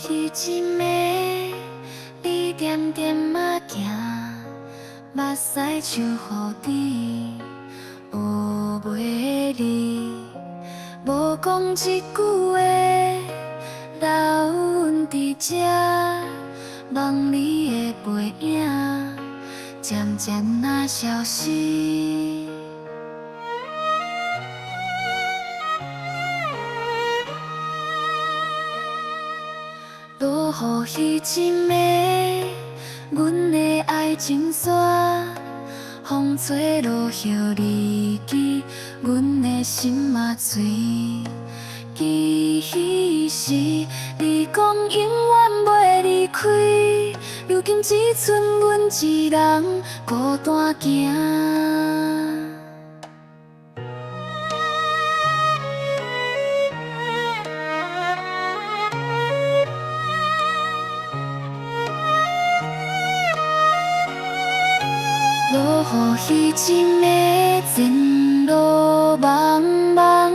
彼一暝，你点点仔行，目屎像雨滴，有袂离。无讲一句话，留阮伫这，望你的背影，渐渐仔消失。落雨彼一暝，阮的爱情线，风吹落叶离去，阮的心嘛碎。其实你讲永远袂离开，如今只剩阮一人孤单行。落雨彼一暝，前路茫茫，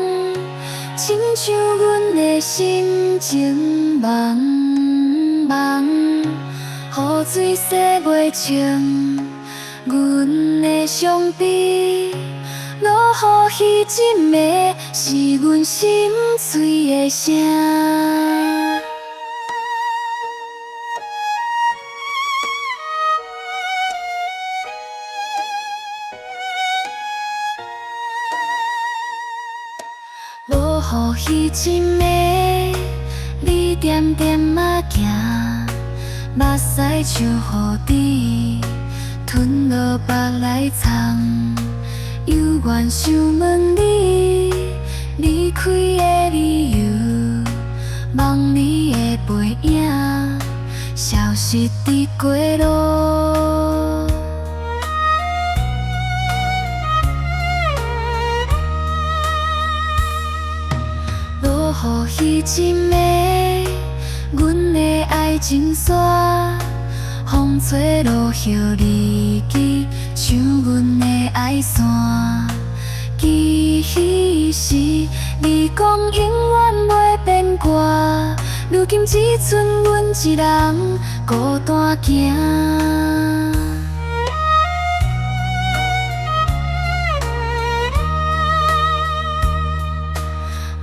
亲像阮的心情茫茫。雨水洗袂清阮的伤悲，落雨彼一暝，是阮心碎的声。落雨彼一暝，你点点仔行，目屎像雨滴，吞落腹来藏。犹原想问你离开的理由，望你的背影消失伫街路。落雨彼一暝，阮的爱情线，风吹落叶离去，像阮的爱线。其实你讲永远袂变卦，如今只剩阮一人孤单行。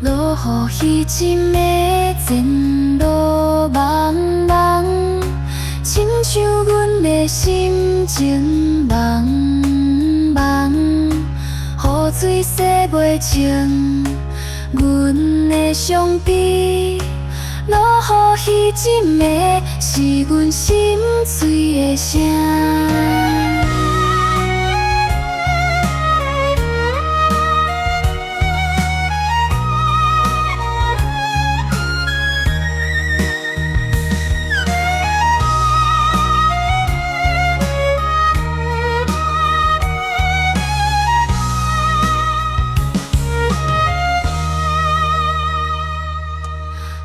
落雨彼一暝，前路茫茫，亲像阮的心情茫茫。雨水洗袂清阮的伤悲，落雨彼一暝，是阮心碎的声。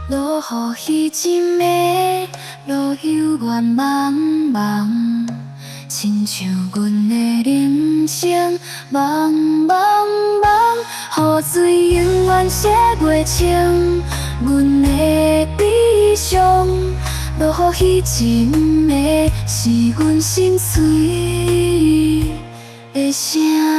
落雨彼一暝，路悠远茫茫，亲像阮的人生茫茫茫。雨水永远洗袂清阮的悲伤，落雨彼一暝，是阮心碎的声。